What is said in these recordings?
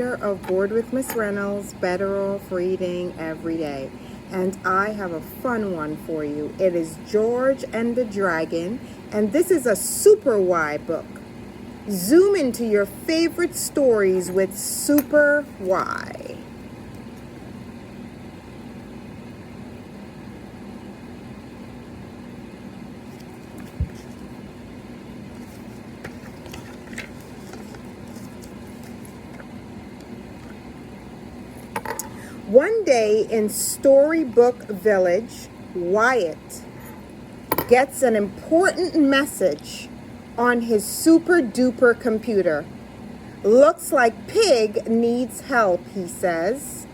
Of Bored with Miss Reynolds, Better Off Reading Every Day. And I have a fun one for you. It is George and the Dragon, and this is a Super Y book. Zoom into your favorite stories with Super Y. One day in Storybook Village, Wyatt gets an important message on his super duper computer. Looks like Pig needs help, he says.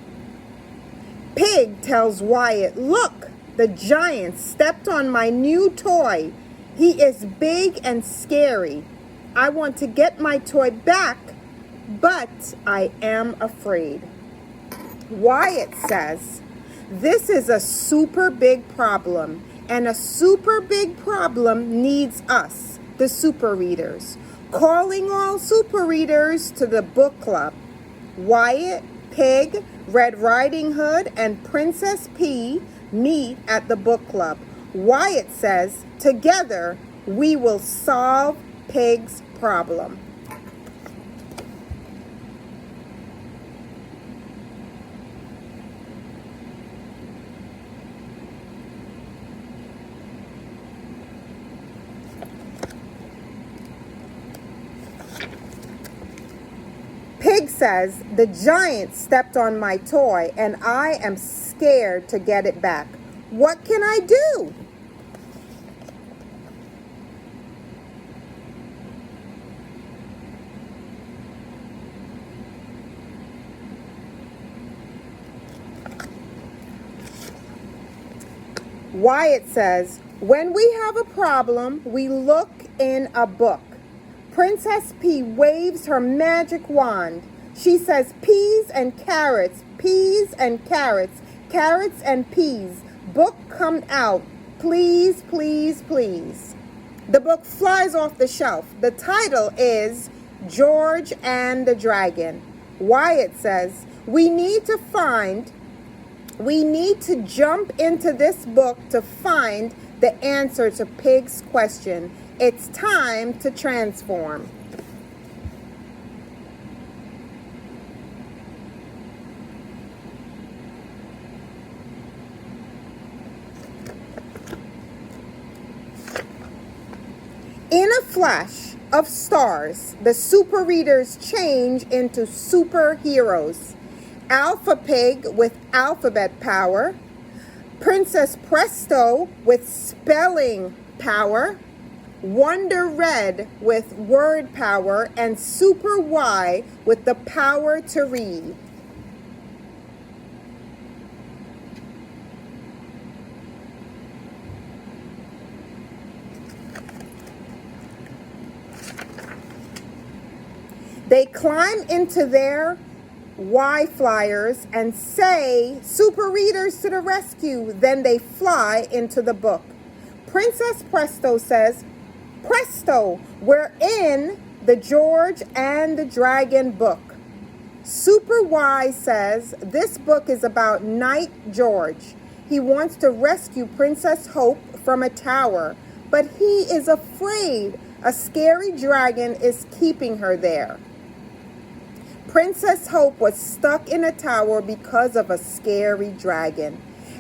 Pig tells Wyatt, "Look, the giant stepped on my new toy. He is big and scary. I want to get my toy back, but I am afraid." Wyatt says, "This is a super big problem, and a super big problem needs us, the super readers. Calling all super readers to the book club." Wyatt, Pig, Red Riding Hood, and Princess P meet at the book club. Wyatt says, "Together we will solve Pig's problem." Pig says, "The giant stepped on my toy and I am scared to get it back. What can I do?" Wyatt says, "When we have a problem, we look in a book." Princess P waves her magic wand. She says, "Peas and carrots, peas and carrots, carrots and peas. Book come out, please, please, please." The book flies off the shelf. The title is George and the Dragon. Wyatt says, we need to jump into this book to find the answer to Pig's question. It's time to transform. In a flash of stars, the super readers change into superheroes. Alpha Pig with alphabet power, Princess Presto with spelling power, Wonder Red with word power, and Super Y with the power to read. They climb into their Y flyers and say, "Super readers to the rescue." Then they fly into the book. Princess Presto says, "Presto, we're in the George and the Dragon book." Super Y says, "This book is about Knight George. He wants to rescue Princess Hope from a tower, but he is afraid a scary dragon is keeping her there." Princess Hope was stuck in a tower because of a scary dragon.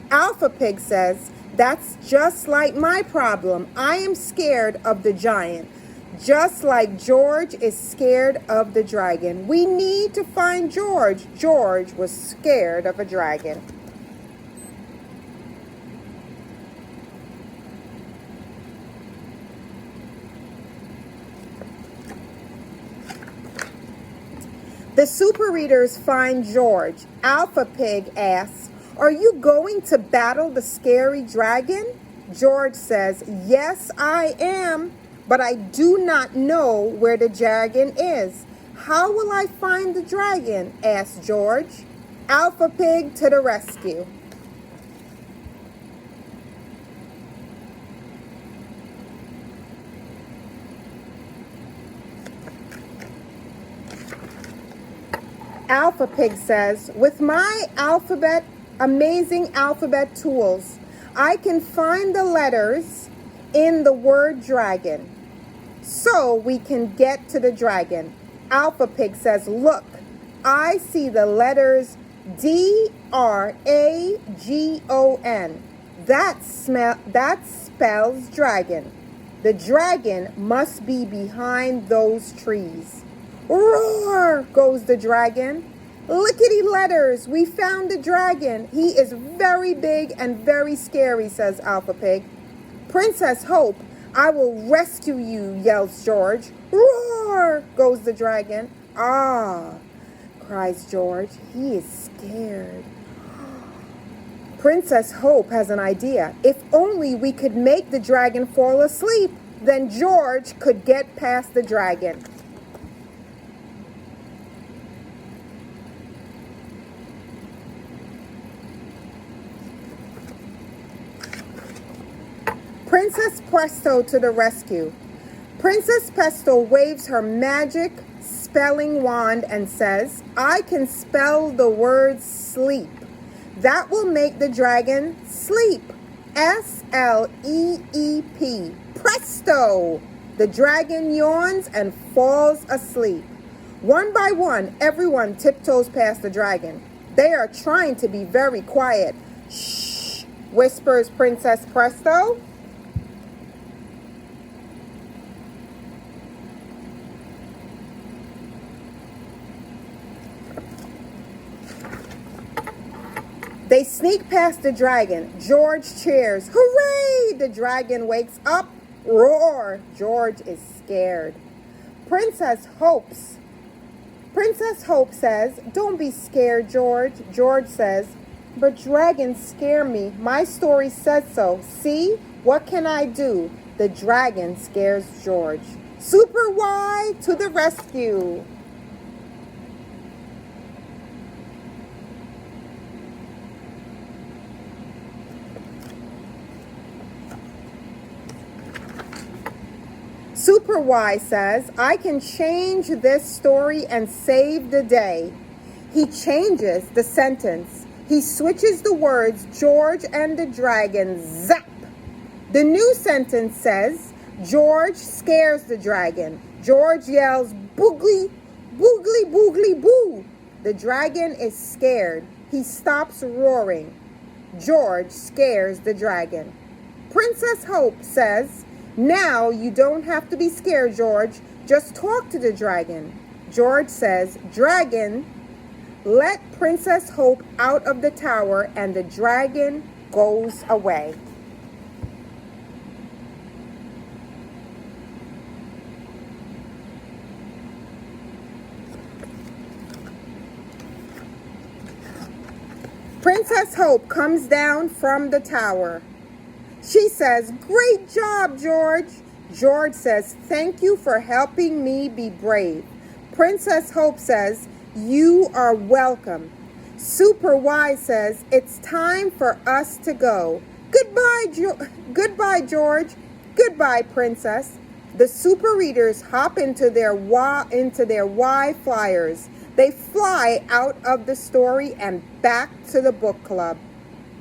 Alpha Pig says, "That's just like my problem. I am scared of the giant, just like George is scared of the dragon. We need to find George. George was scared of a dragon." The super readers find George. Alpha Pig asks, "Are you going to battle the scary dragon?" George says, "Yes, I am, but I do not know where the dragon is." "How will I find the dragon?" asks George. Alpha Pig to the rescue. Alpha Pig says, with my amazing alphabet tools, I can find the letters in the word dragon, so we can get to the dragon. Alpha Pig says, look, I see the letters D-R-A-G-O-N. That spells dragon. The dragon must be behind those trees. Roar, goes the dragon. Lickety letters, we found the dragon. He is very big and very scary, says Alpha Pig. Princess Hope, I will rescue you, yells George. Roar, goes the dragon. Ah, cries George. He is scared. Princess Hope has an idea. If only we could make the dragon fall asleep, then George could get past the dragon. Princess Presto to the rescue. Princess Presto waves her magic spelling wand and says, I can spell the word sleep. That will make the dragon sleep. S-L-E-E-P. Presto! The dragon yawns and falls asleep. One by one, everyone tiptoes past the dragon. They are trying to be very quiet. Shh, whispers Princess Presto. They sneak past the dragon. George cheers. Hooray! The dragon wakes up. Roar! George is scared. Princess Hope says, don't be scared, George. George says, but dragons scare me. My story says so. See? What can I do? The dragon scares George. Super Y to the rescue. Super Y says, I can change this story and save the day. He changes the sentence. He switches the words George and the dragon. Zap! The new sentence says, George scares the dragon. George yells, boogly, boogly, boogly, boo. The dragon is scared. He stops roaring. George scares the dragon. Princess Hope says, now you don't have to be scared, George. Just talk to the dragon. George says, dragon, let Princess Hope out of the tower, and the dragon goes away. Princess Hope comes down from the tower. She says, great job, George. George says, thank you for helping me be brave. Princess Hope says, you are welcome. Super Y says, it's time for us to go. Goodbye, George. Goodbye, Princess. The super readers hop into their Y flyers. They fly out of the story and back to the book club.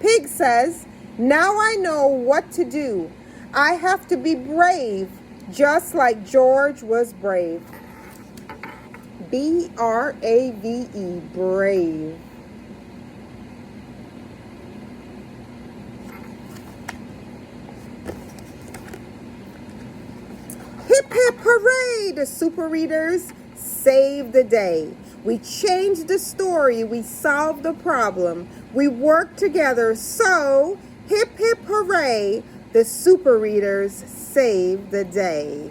Pig says, now I know what to do. I have to be brave, just like George was brave. B-R-A-V-E, brave. Hip, hip, hooray! The super readers saved the day. We changed the story. We solved the problem. We worked together, so hip, hip, hooray, the super readers saved the day.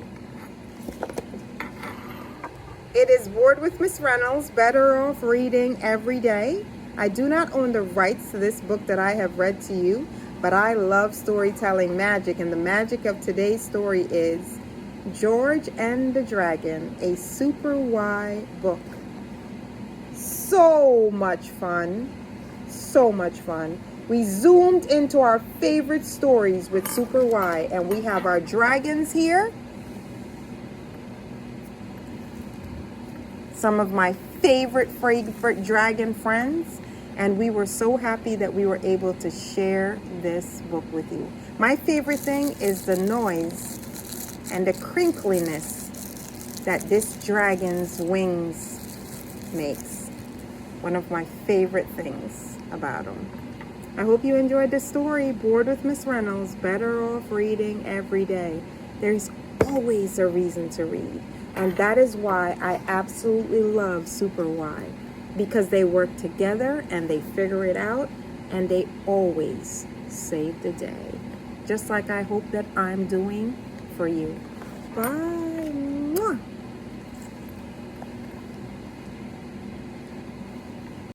It is Bored with Miss Reynolds, better off reading every day. I do not own the rights to this book that I have read to you, but I love storytelling magic, and the magic of today's story is George and the Dragon, a Super Y book. So much fun, so much fun. We zoomed into our favorite stories with Super Y, and we have our dragons here. Some of my favorite favorite dragon friends, and we were so happy that we were able to share this book with you. My favorite thing is the noise and the crinkliness that this dragon's wings makes. One of my favorite things about them. I hope you enjoyed the story, Bored with Miss Reynolds, Better Off Reading Every Day. There's always a reason to read. And that is why I absolutely love Super Y. Because they work together and they figure it out and they always save the day. Just like I hope that I'm doing for you. Bye. Mwah.